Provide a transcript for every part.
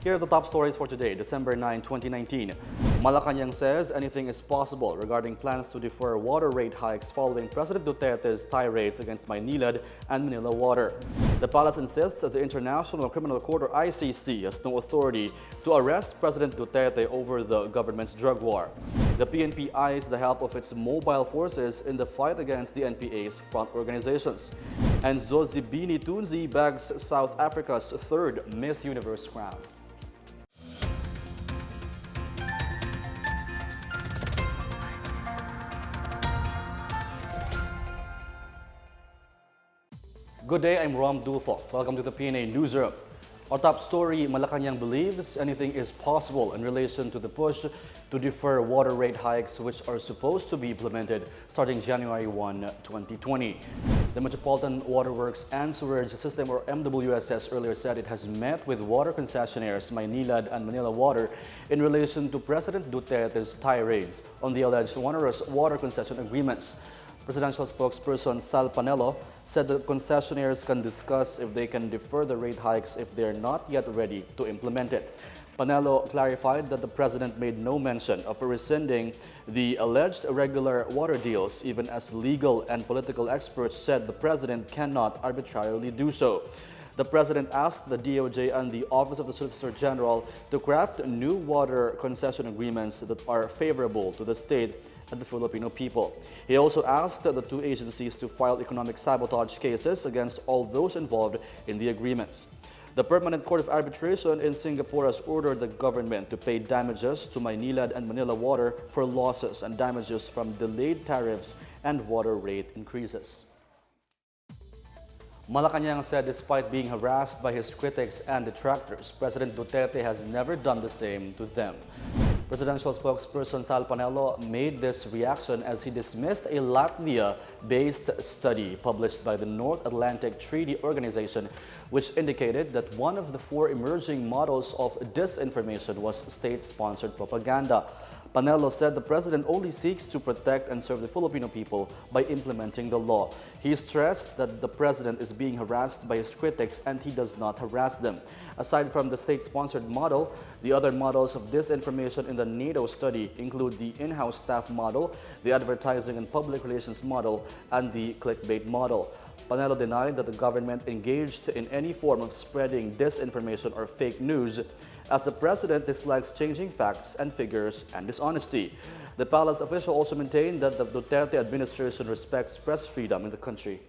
Here are the top stories for today, December 9, 2019. Malacanang says anything is possible regarding plans to defer water rate hikes following President Duterte's tirades against Maynilad and Manila Water. The palace insists that the International Criminal Court or ICC has no authority to arrest President Duterte over the government's drug war. The PNP eyes the help of its mobile forces in the fight against the NPA's front organizations. And Zozibini Tunzi bags South Africa's third Miss Universe crown. Good day, I'm Rom Dulfo. Welcome to the PNA Newsroom. Our top story, Malacanang believes anything is possible in relation to the push to defer water rate hikes which are supposed to be implemented starting January 1, 2020. The Metropolitan Waterworks and Sewerage System or MWSS earlier said it has met with water concessionaires Maynilad and Manila Water in relation to President Duterte's tirades on the alleged onerous water concession agreements. Presidential spokesperson Sal Panelo said that concessionaires can discuss if they can defer the rate hikes if they are not yet ready to implement it. Panelo clarified that the president made no mention of rescinding the alleged irregular water deals, even as legal and political experts said the president cannot arbitrarily do so. The president asked the DOJ and the Office of the Solicitor General to craft new water concession agreements that are favorable to the state and the Filipino people. He also asked the two agencies to file economic sabotage cases against all those involved in the agreements. The Permanent Court of Arbitration in Singapore has ordered the government to pay damages to Maynilad and Manila Water for losses and damages from delayed tariffs and water rate increases. Malacanang said despite being harassed by his critics and detractors, President Duterte has never done the same to them. Presidential spokesperson Sal Panelo made this reaction as he dismissed a Latvia-based study published by the North Atlantic Treaty Organization, which indicated that one of the four emerging models of disinformation was state-sponsored propaganda. Panelo said the president only seeks to protect and serve the Filipino people by implementing the law. He stressed that the president is being harassed by his critics and he does not harass them. Aside from the state-sponsored model, the other models of disinformation in the NATO study include the in-house staff model, the advertising and public relations model, and the clickbait model. Panelo denied that the government engaged in any form of spreading disinformation or fake news, as the president dislikes changing facts and figures and dishonesty. The palace official also maintained that the Duterte administration respects press freedom in the country.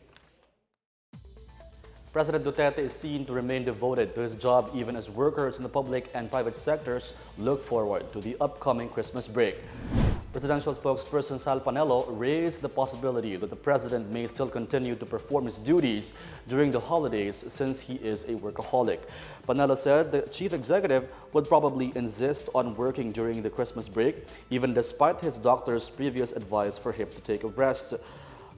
President Duterte is seen to remain devoted to his job even as workers in the public and private sectors look forward to the upcoming Christmas break. Presidential spokesperson Sal Panelo raised the possibility that the president may still continue to perform his duties during the holidays since he is a workaholic. Panelo said the chief executive would probably insist on working during the Christmas break, even despite his doctor's previous advice for him to take a rest.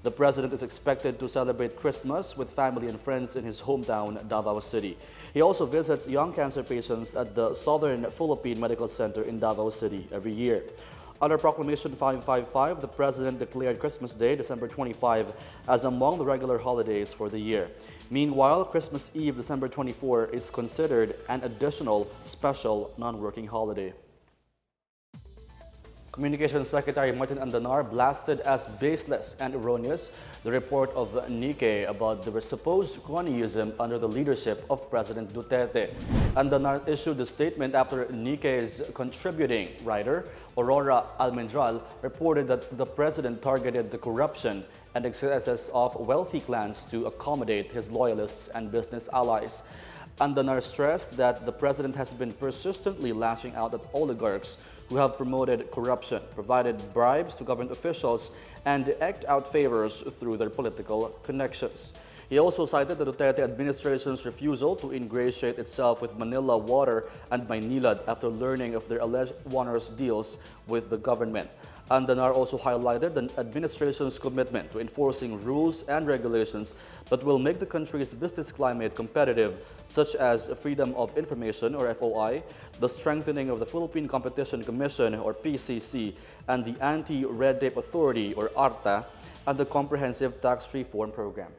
The president is expected to celebrate Christmas with family and friends in his hometown, Davao City. He also visits young cancer patients at the Southern Philippine Medical Center in Davao City every year. Under Proclamation 555, the President declared Christmas Day, December 25, as among the regular holidays for the year. Meanwhile, Christmas Eve, December 24, is considered an additional special non-working holiday. Communications Secretary Martin Andanar blasted as baseless and erroneous the report of Nikkei about the supposed cronyism under the leadership of President Duterte. Andanar issued the statement after Nikkei's contributing writer, Aurora Almendral, reported that the president targeted the corruption and excesses of wealthy clans to accommodate his loyalists and business allies. Andanar stressed that the president has been persistently lashing out at oligarchs who have promoted corruption, provided bribes to government officials, and eked out favors through their political connections. He also cited the Duterte administration's refusal to ingratiate itself with Manila Water and Maynilad after learning of their alleged onerous deals with the government. Andanar also highlighted the administration's commitment to enforcing rules and regulations that will make the country's business climate competitive, such as Freedom of Information or FOI, the strengthening of the Philippine Competition Commission or PCC, and the Anti-Red Tape Authority or ARTA, and the Comprehensive Tax Reform Program.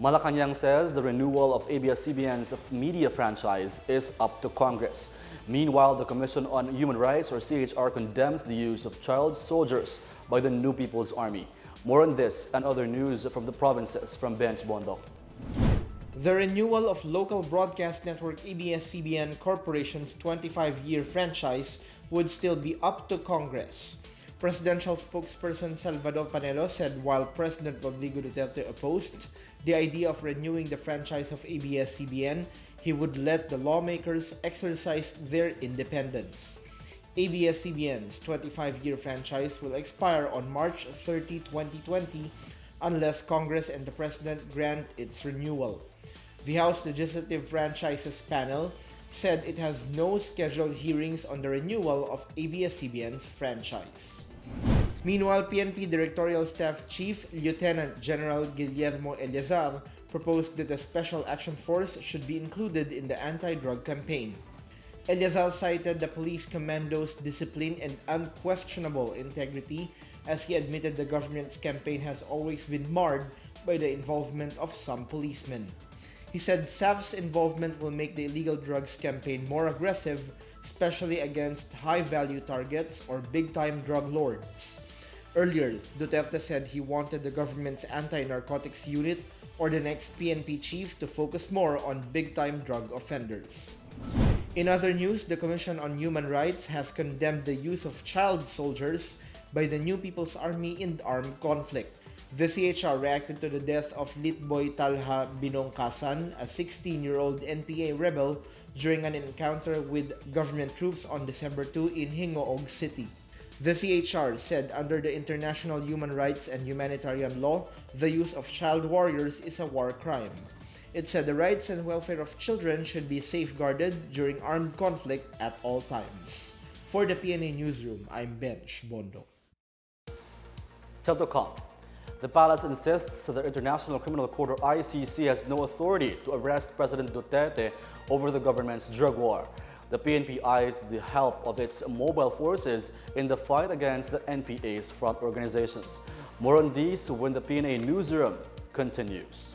Malacanang says the renewal of ABS-CBN's media franchise is up to Congress. Meanwhile, the Commission on Human Rights, or CHR, condemns the use of child soldiers by the New People's Army. More on this and other news from the provinces from Bench Bondo. The renewal of local broadcast network ABS-CBN Corporation's 25-year franchise would still be up to Congress. Presidential spokesperson Salvador Panelo said while President Rodrigo Duterte opposed the idea of renewing the franchise of ABS-CBN, he would let the lawmakers exercise their independence. ABS-CBN's 25-year franchise will expire on March 30, 2020 unless Congress and the President grant its renewal. The House Legislative Franchises Panel said it has no scheduled hearings on the renewal of ABS-CBN's franchise. Meanwhile, PNP Directorial Staff Chief Lieutenant General Guillermo Eleazar proposed that a special action force should be included in the anti-drug campaign. Eleazar cited the police commandos' discipline and unquestionable integrity as he admitted the government's campaign has always been marred by the involvement of some policemen. He said SAF's involvement will make the illegal drugs campaign more aggressive, especially against high-value targets or big-time drug lords. Earlier, Duterte said he wanted the government's anti-narcotics unit or the next PNP chief to focus more on big-time drug offenders. In other news, the Commission on Human Rights has condemned the use of child soldiers by the New People's Army in armed conflict. The CHR reacted to the death of Litboy Talha Binongkasan, a 16-year-old NPA rebel, during an encounter with government troops on December 2 in Hingoog City. The CHR said under the international human rights and humanitarian law, the use of child warriors is a war crime. It said the rights and welfare of children should be safeguarded during armed conflict at all times. For the PNA Newsroom, I'm Bench Bondo. Still to come. The palace insists the International Criminal Court, or ICC, has no authority to arrest President Duterte over the government's drug war. The PNP eyes the help of its mobile forces in the fight against the NPA's front organizations. More on these when the PNA Newsroom continues.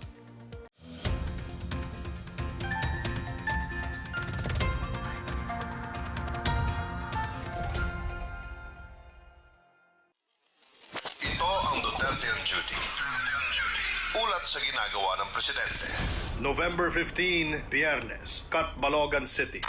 Ito ang Duterte on Duty. Ulat sa ginagawa ng Presidente. November 15, Biyernes, Catbalogan City.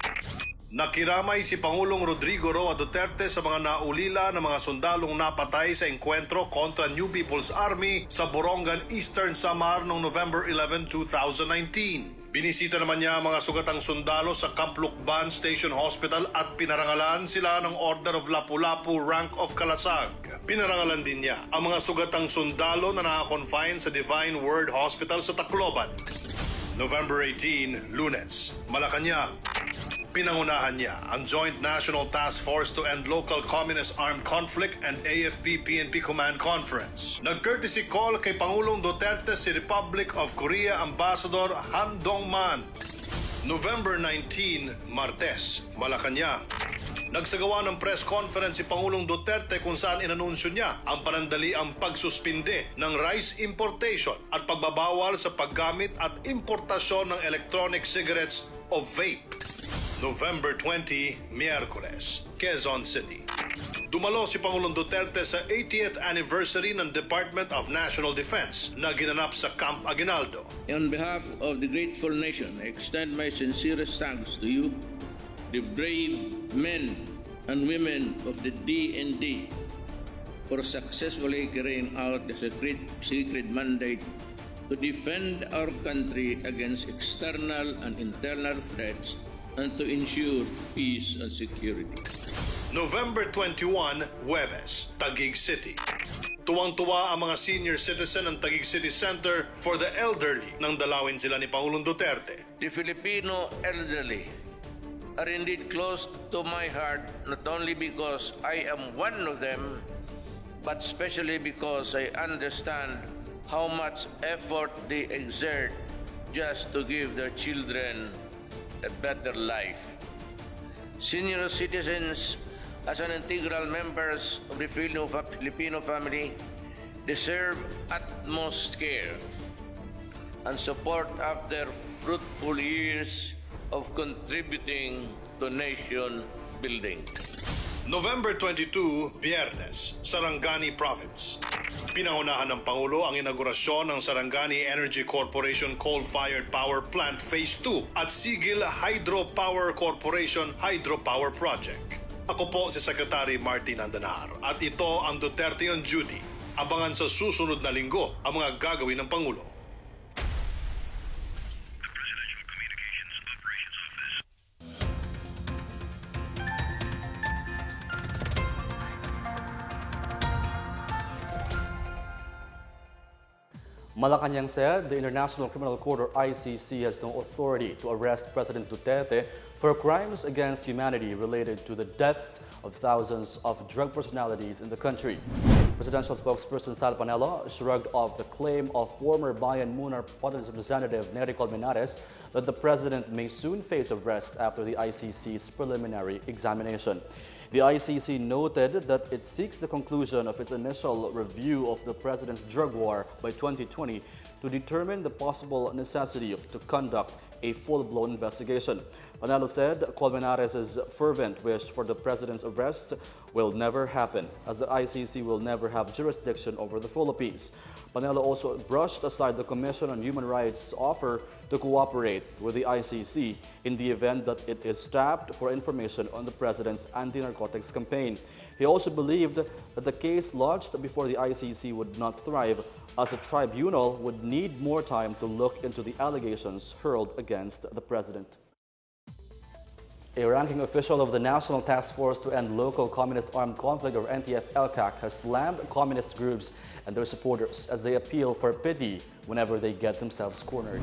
Nakiramay si Pangulong Rodrigo Roa Duterte sa mga naulila ng mga sundalong napatay sa engkwentro kontra New People's Army sa Borongan, Eastern Samar noong November 11, 2019. Binisita naman niya ang mga sugatang sundalo sa Camp Lucban Station Hospital at pinarangalan sila ng Order of Lapu-Lapu Rank of Kalasag. Pinarangalan din niya ang mga sugatang sundalo na nakakonfine sa Divine Word Hospital sa Tacloban. November 18, Lunes, Malacanang. Pinangunahan niya ang Joint National Task Force to End Local Communist Armed Conflict and AFP-PNP Command Conference. Nag-courtesy call kay Pangulong Duterte si Republic of Korea Ambassador Han Dong-man. November 19, Martes, Malacanang. Nagsagawa ng press conference si Pangulong Duterte kung saan inanunsyo niya ang panandaliang pagsuspinde ng rice importation at pagbabawal sa paggamit at importasyon ng electronic cigarettes o vape. November 20, Miyerkules, Quezon City. Dumalo si Pangulong Duterte sa 80th anniversary ng Department of National Defense na ginanap sa Camp Aguinaldo. On behalf of the grateful nation, I extend my sincerest thanks to you, the brave men and women of the DND, for successfully carrying out the secret mandate to defend our country against external and internal threats and to ensure peace and security. November 21, Huwebes, Taguig City. Tuwang-tuwa ang mga senior citizen ng Taguig City Center for the Elderly nang dalawin sila ni Pangulong Duterte. The Filipino elderly are indeed close to my heart, not only because I am one of them, but especially because I understand how much effort they exert just to give their children a better life. Senior citizens, as an integral members of the Filipino family, deserve utmost care and support after fruitful years of contributing to nation building. November 22, Biyernes, Sarangani Province. Pinaunahan ng Pangulo ang inaugurasyon ng Sarangani Energy Corporation Coal-Fired Power Plant Phase 2 at Sigil Hydropower Corporation Hydropower Project. Ako po si Secretary Martin Andanar at ito ang Duterte on Duty. Abangan sa susunod na linggo ang mga gagawin ng Pangulo. Malacanang said the International Criminal Court or ICC has no authority to arrest President Duterte for crimes against humanity related to the deaths of thousands of drug personalities in the country. Presidential spokesperson Sal Panelo shrugged off the claim of former Bayan Munar Party Representative Nery Colmenares that the president may soon face arrest after the ICC's preliminary examination. The ICC noted that it seeks the conclusion of its initial review of the president's drug war by 2020 to determine the possible necessity to conduct a full-blown investigation. Panelo said Colmenares' fervent wish for the president's arrest will never happen, as the ICC will never have jurisdiction over the Philippines. Panelo also brushed aside the Commission on Human Rights' offer to cooperate with the ICC in the event that it is tapped for information on the president's anti-narcotics campaign. He also believed that the case lodged before the ICC would not thrive, as a tribunal would need more time to look into the allegations hurled against the president. A ranking official of the National Task Force to End Local Communist Armed Conflict, or NTF-ELCAC, has slammed communist groups and their supporters as they appeal for pity whenever they get themselves cornered.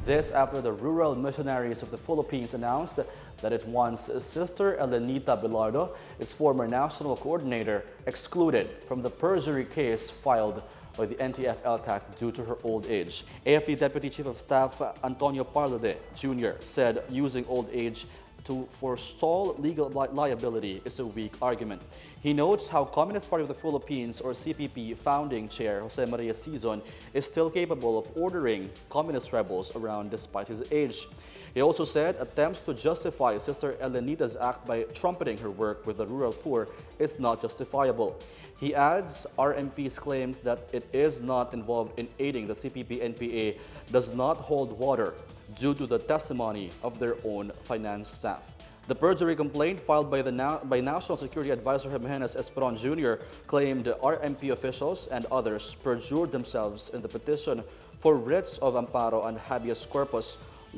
This after the Rural Missionaries of the Philippines announced that it wants Sister Elenita Bilardo, its former national coordinator, excluded from the perjury case filed by the NTF-ELCAC due to her old age. AFP Deputy Chief of Staff Antonio Parlade Jr. said using old age to forestall legal liability is a weak argument. He notes how Communist Party of the Philippines, or CPP, founding chair Jose Maria Sison is still capable of ordering communist rebels around despite his age. He also said attempts to justify Sister Elenita's act by trumpeting her work with the rural poor is not justifiable. He adds RMP's claims that it is not involved in aiding the CPP-NPA does not hold water due to the testimony of their own finance staff. The perjury complaint filed by National Security Advisor Jimenez Esperon Jr. claimed RMP officials and others perjured themselves in the petition for writs of amparo and habeas corpus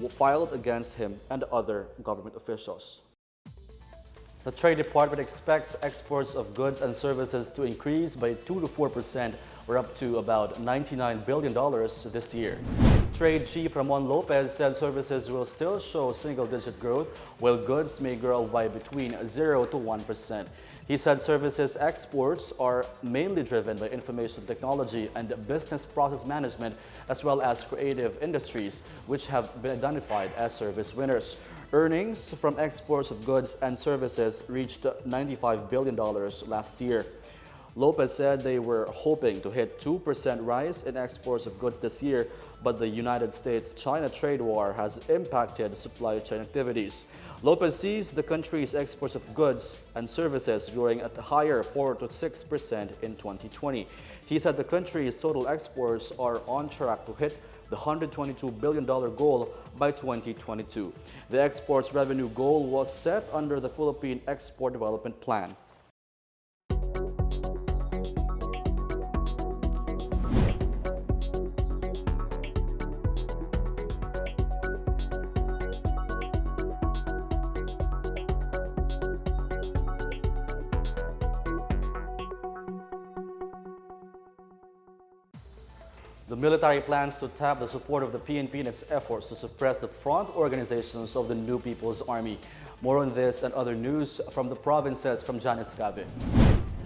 filed against him and other government officials. The Trade Department expects exports of goods and services to increase by 2 to 4%, or up to about $99 billion this year. Trade Chief Ramon Lopez said services will still show single-digit growth, while goods may grow by between 0 to 1%. He said services exports are mainly driven by information technology and business process management, as well as creative industries, which have been identified as service winners. Earnings from exports of goods and services reached $95 billion last year. Lopez said they were hoping to hit 2% rise in exports of goods this year, but the United States-China trade war has impacted supply chain activities. Lopez sees the country's exports of goods and services growing at a higher 4 to 6% in 2020. He said the country's total exports are on track to hit the $122 billion goal by 2022. The exports revenue goal was set under the Philippine Export Development Plan. The military plans to tap the support of the PNP in its efforts to suppress the front organizations of the New People's Army. More on this and other news from the provinces from Janice Gabe.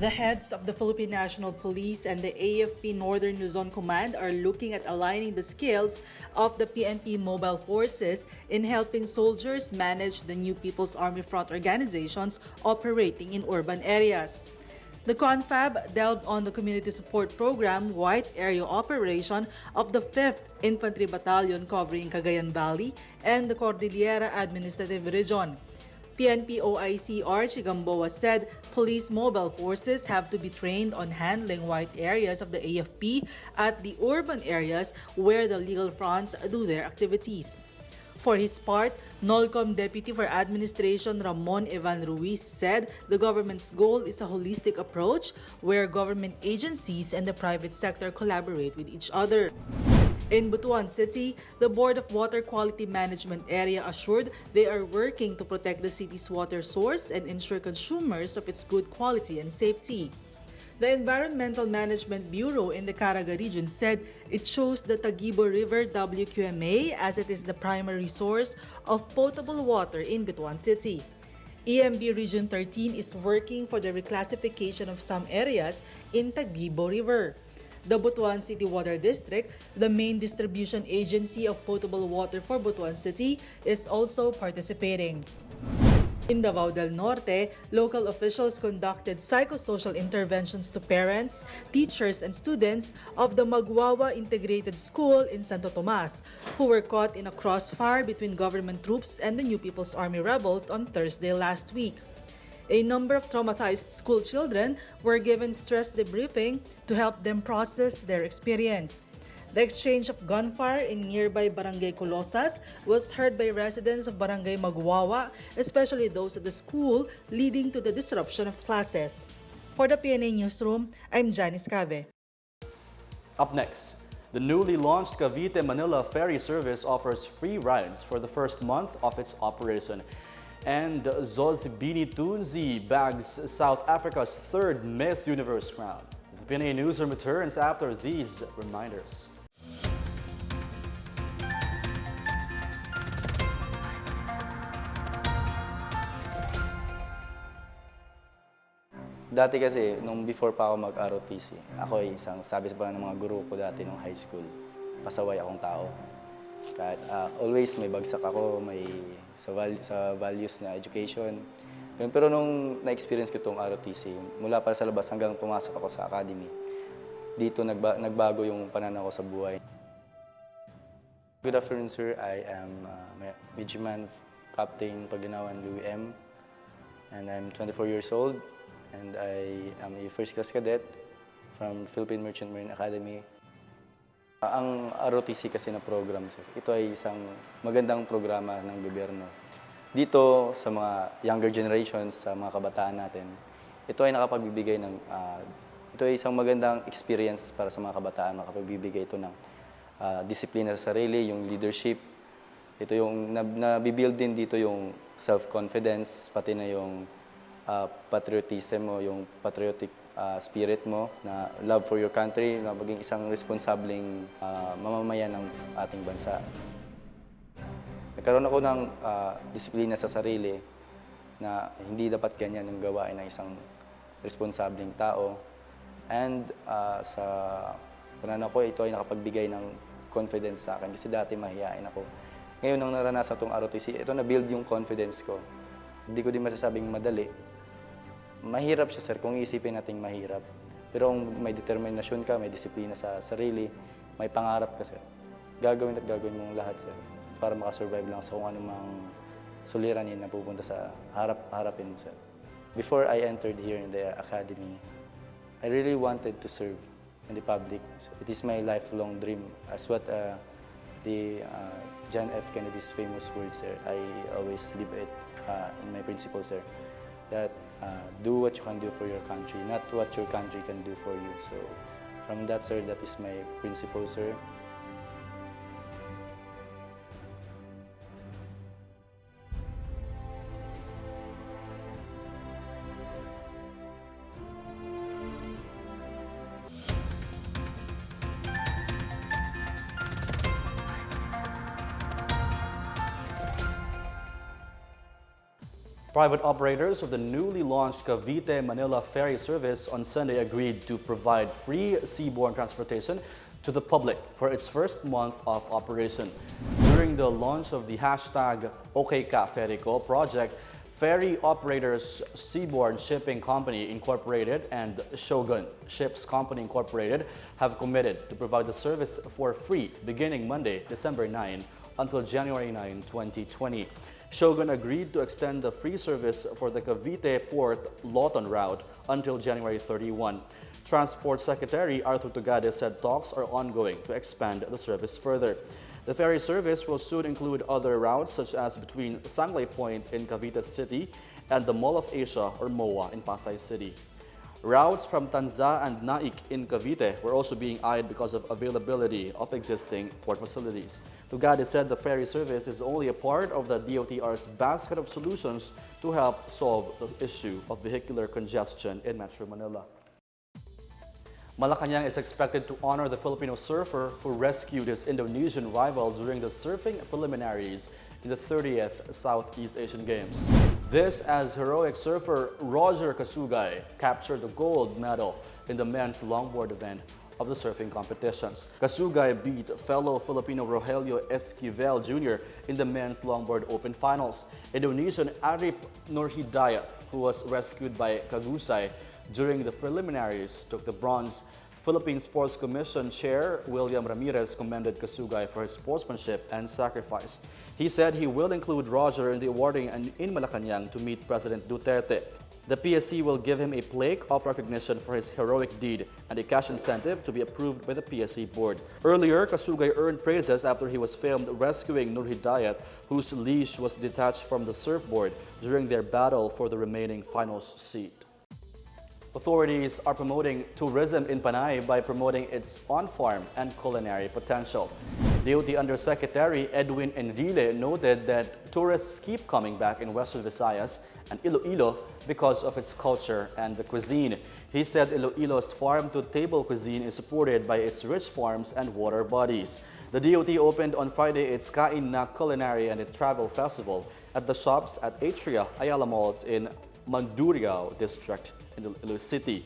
The heads of the Philippine National Police and the AFP Northern Luzon Command are looking at aligning the skills of the PNP mobile forces in helping soldiers manage the New People's Army front organizations operating in urban areas. The confab delved on the community support program White Area Operation of the 5th Infantry Battalion covering Cagayan Valley and the Cordillera Administrative Region. PNP OIC Archie Gamboa said police mobile forces have to be trained on handling white areas of the AFP at the urban areas where the legal fronts do their activities. For his part, NOLCOM Deputy for Administration Ramon Evan Ruiz said the government's goal is a holistic approach where government agencies and the private sector collaborate with each other. In Butuan City, the Board of Water Quality Management Area assured they are working to protect the city's water source and ensure consumers of its good quality and safety. The Environmental Management Bureau in the Caraga region said it chose the Tagibo River WQMA as it is the primary source of potable water in Butuan City. EMB Region 13 is working for the reclassification of some areas in Tagibo River. The Butuan City Water District, the main distribution agency of potable water for Butuan City, is also participating. In Davao del Norte, local officials conducted psychosocial interventions to parents, teachers, and students of the Magwawa Integrated School in Santo Tomas, who were caught in a crossfire between government troops and the New People's Army rebels on Thursday last week. A number of traumatized school children were given stress debriefing to help them process their experience. The exchange of gunfire in nearby Barangay Colosas was heard by residents of Barangay Magwawa, especially those at the school, leading to the disruption of classes. For the PNA Newsroom, I'm Janice Cave. Up next, the newly launched Cavite-Manila ferry service offers free rides for the first month of its operation. And Zozibini Tunzi bags South Africa's third Miss Universe crown. The PNA Newsroom returns after these reminders. Dati kasi, nung before pa ako mag-ROTC, ako ay isang, sabi sa ng mga guro ko dati nung high school, pasaway akong tao. Kahit always may bagsak ako, may sa values na education. Pero nung na-experience ko itong ROTC, mula pa sa labas hanggang pumasok ako sa academy, dito nagbago yung pananaw ko sa buhay. Good afternoon, sir. I am Midshipman Captain Paglinawan Louis M. And I'm 24 years old. And I am a first-class cadet from Philippine Merchant Marine Academy. Ang ROTC kasi na program, sir, ito ay isang magandang programa ng gobyerno. Dito sa mga younger generations, sa mga kabataan natin, ito ay nakapagbibigay ng, ito ay isang magandang experience para sa mga kabataan, makapagbibigay ito ng disiplina sa sarili, yung leadership. Ito yung nabibuild din dito yung self-confidence, pati na yung patriotism mo, yung patriotic spirit mo, na love for your country, na maging isang responsableng mamamayan ng ating bansa. Nagkaroon ako ng disiplina sa sarili na hindi dapat ganyan yung gawain ng isang responsableng tao. And sa pananaw ko, ito ay nakapagbigay ng confidence sa akin kasi dati mahihain ako. Ngayon, nang naranasan itong ROTC, ito na-build yung confidence ko. Hindi ko din masasabing madali. Mahirap siya, sir, kung iisipin nating mahirap. Pero kung may determinasyon ka, may disiplina sa sarili, may pangarap ka, sir, gagawin at gagawin mong lahat, sir, para makasurvive lang sa kung anumang suliranin na pupunta sa harapin mo, sir. Before I entered here in the academy, I really wanted to serve in the public. So it is my lifelong dream. As what the John F. Kennedy's famous words, sir, I always live it in my principle, sir, that do what you can do for your country, not what your country can do for you. So from that, sir, that is my principle, sir. Private operators of the newly launched Cavite-Manila ferry service on Sunday agreed to provide free seaborne transportation to the public for its first month of operation. During the launch of the hashtag OKCaFerryCo project, Ferry operators Seaboard Shipping Company Incorporated and Shogun Ships Company Incorporated have committed to provide the service for free beginning Monday, December 9 until January 9, 2020. Shogun agreed to extend the free service for the Cavite Port Lawton route until January 31. Transport Secretary Arthur Tugade said talks are ongoing to expand the service further. The ferry service will soon include other routes such as between Sanglay Point in Cavite City and the Mall of Asia or MOA in Pasay City. Routes from Tanza and Naik in Cavite were also being eyed because of availability of existing port facilities. Tugade said the ferry service is only a part of the DOTR's basket of solutions to help solve the issue of vehicular congestion in Metro Manila. Malacanang is expected to honor the Filipino surfer who rescued his Indonesian rival during the surfing preliminaries in the 30th Southeast Asian Games. This as heroic surfer Roger Casugay captured the gold medal in the men's longboard event of the surfing competitions. Casugay beat fellow Filipino Rogelio Esquivel Jr. in the men's longboard open finals. Indonesian Arif Nurhidayat, who was rescued by Kagusay during the preliminaries, took the bronze. Philippine Sports Commission Chair William Ramirez commended Casugay for his sportsmanship and sacrifice. He said he will include Roger in the awarding in Malacanang to meet President Duterte. The PSC will give him a plaque of recognition for his heroic deed and a cash incentive to be approved by the PSC board. Earlier, Casugay earned praises after he was filmed rescuing Nurhidayat, whose leash was detached from the surfboard during their battle for the remaining finals seat. Authorities are promoting tourism in Panay by promoting its on-farm and culinary potential. DOT Undersecretary Edwin Enrile noted that tourists keep coming back in Western Visayas and Iloilo because of its culture and the cuisine. He said Iloilo's farm-to-table cuisine is supported by its rich farms and water bodies. The DOT opened on Friday its Kain na Culinary and Travel Festival at the shops at Atria Ayala Malls in Mandurriao District in Iloilo City.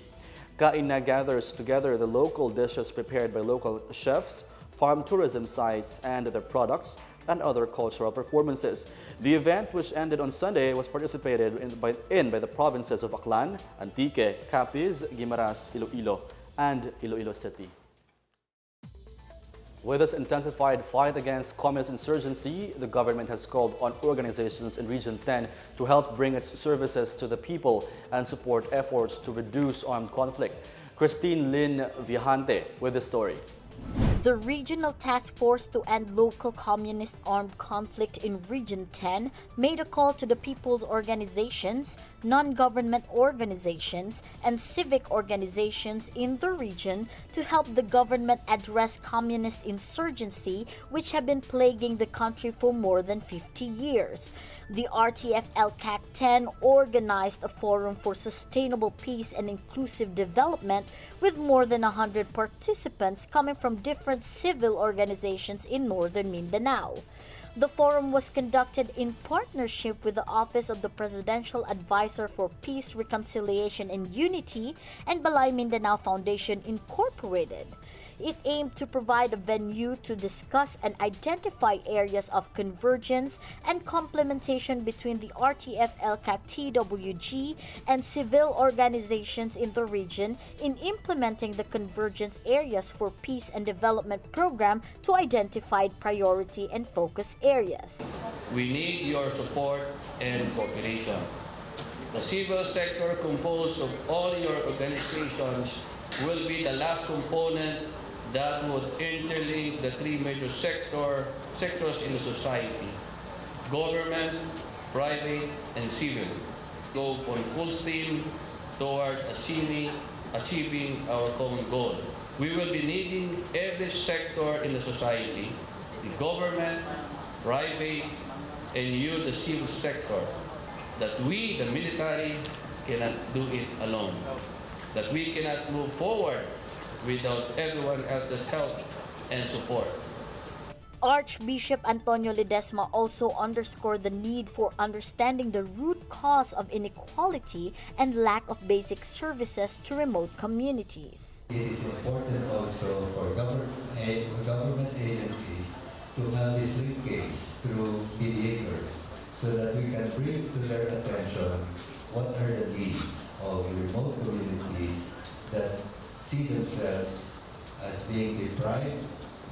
Kain na gathers together the local dishes prepared by local chefs, farm tourism sites and their products, and other cultural performances. The event, which ended on Sunday, was participated in by the provinces of Aklan, Antique, Capiz, Guimaras, Iloilo, and Iloilo City. With this intensified fight against communist insurgency, the government has called on organizations in Region 10 to help bring its services to the people and support efforts to reduce armed conflict. Christine Lynn Viajante with the story. The Regional Task Force to End Local Communist Armed Conflict in Region 10 made a call to the people's organizations, non-government organizations, and civic organizations in the region to help the government address communist insurgency, which have been plaguing the country for more than 50 years. The RTF-LCAC 10 organized a forum for sustainable peace and inclusive development with more than 100 participants coming from different civil organizations in northern Mindanao. The forum was conducted in partnership with the Office of the Presidential Advisor for Peace, Reconciliation, and Unity and Balay Mindanao Foundation Incorporated. It aimed to provide a venue to discuss and identify areas of convergence and complementation between the RTF-LCAC TWG and civil organizations in the region in implementing the convergence areas for peace and development program to identified priority and focus areas. We need your support and cooperation. The civil sector composed of all your organizations will be the last component that would interlink the three major sectors in the society: government, private, and civil. Go on full steam towards achieving our common goal. We will be needing every sector in the society, the government, private, and you, the civil sector, that we, the military, cannot do it alone, that we cannot move forward without everyone else's help and support. Archbishop Antonio Ledesma also underscored the need for understanding the root cause of inequality and lack of basic services to remote communities. It is important also for government agencies to have this linkage through mediators so that we can bring to their attention what are the needs of remote communities that see themselves as being deprived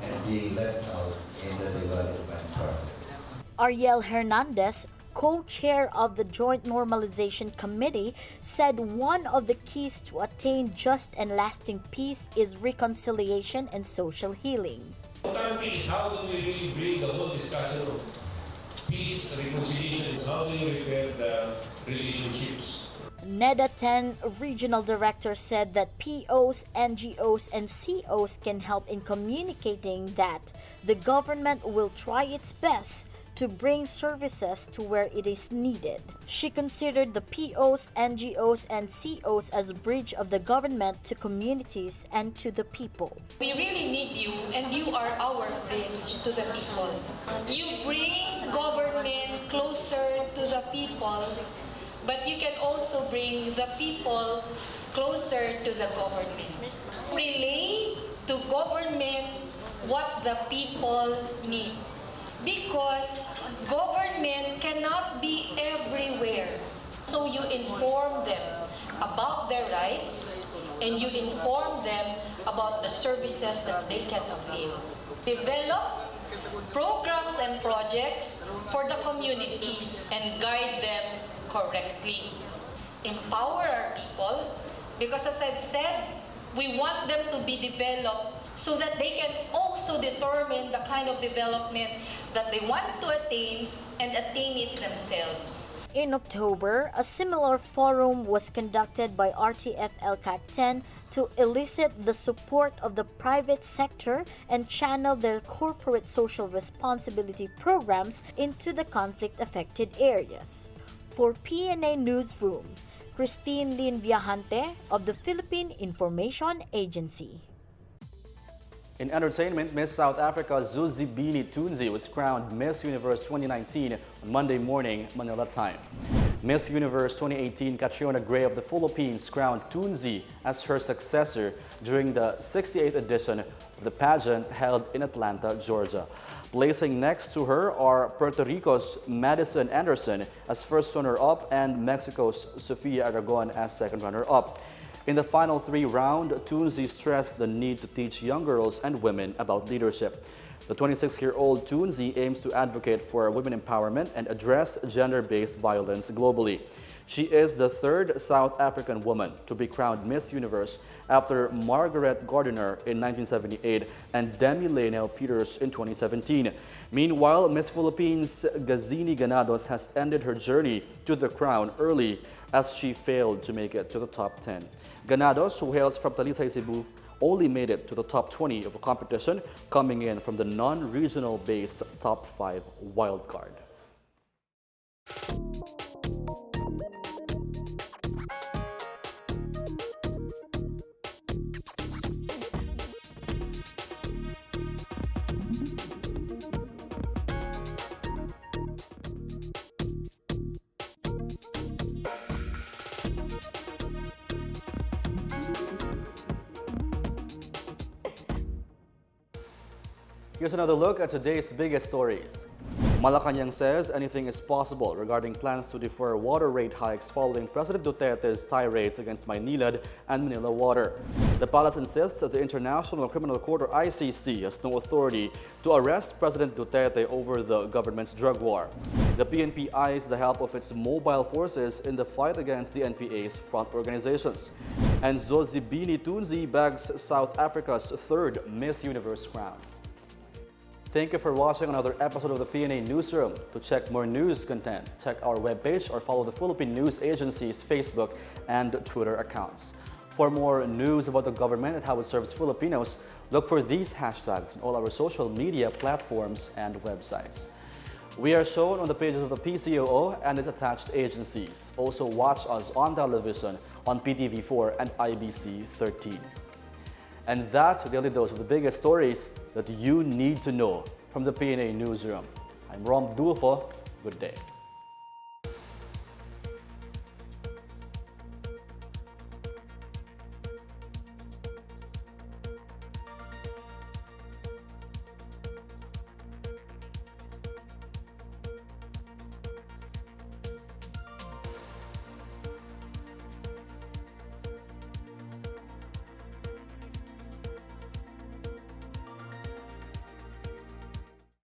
and being left out in the development process. Ariel Hernandez, co-chair of the Joint Normalization Committee, said one of the keys to attain just and lasting peace is reconciliation and social healing. Important is how do we really bring the whole discussion of peace, reconciliation, how do you repair the relationships? NEDA 10 regional director said that POs, NGOs, and COs can help in communicating that the government will try its best to bring services to where it is needed. She considered the POs, NGOs, and COs as a bridge of the government to communities and to the people. We really need you, and you are our bridge to the people. You bring government closer to the people, but you can also bring the people closer to the government. Relay to government what the people need. Because government cannot be everywhere. So you inform them about their rights and you inform them about the services that they can avail. Develop programs and projects for the communities and guide them correctly. Empower our people because, as I've said, we want them to be developed so that they can also determine the kind of development that they want to attain and attain it themselves. In October, a similar forum was conducted by RTF LCAC 10 to elicit the support of the private sector and channel their corporate social responsibility programs into the conflict-affected areas. For PNA Newsroom, Christine Lynn Viajante of the Philippine Information Agency. In entertainment, Miss South Africa Zuzibini Tunzi was crowned Miss Universe 2019 on Monday morning, Manila time. Miss Universe 2018 Catriona Gray of the Philippines crowned Tunzi as her successor during the 68th edition of the pageant held in Atlanta, Georgia. Placing next to her are Puerto Rico's Madison Anderson as first runner-up and Mexico's Sofia Aragon as second runner-up. In the final three rounds, Tunzi stressed the need to teach young girls and women about leadership. The 26-year-old Tunzi aims to advocate for women empowerment and address gender-based violence globally. She is the third South African woman to be crowned Miss Universe after Margaret Gardiner in 1978 and Demi Lanel Peters in 2017. Meanwhile, Miss Philippines Gazini Ganados has ended her journey to the crown early as she failed to make it to the top 10. Ganados, who hails from Talisay, Cebu, only made it to the top 20 of a competition, coming in from the non-regional based top 5 wildcard. Here's another look at today's biggest stories. Malacanang says anything is possible regarding plans to defer water rate hikes following President Duterte's tirades against Maynilad and Manila Water. The palace insists that the International Criminal Court or ICC has no authority to arrest President Duterte over the government's drug war. The PNP eyes the help of its mobile forces in the fight against the NPA's front organizations. And Zozibini Tunzi bags South Africa's third Miss Universe crown. Thank you for watching another episode of the PNA Newsroom. To check more news content, check our webpage or follow the Philippine News Agency's Facebook and Twitter accounts. For more news about the government and how it serves Filipinos, look for these hashtags on all our social media platforms and websites. We are shown on the pages of the PCOO and its attached agencies. Also watch us on television on PTV4 and IBC 13. And that's a daily dose of the biggest stories that you need to know from the PNA Newsroom. I'm Rom Dulfo. Good day.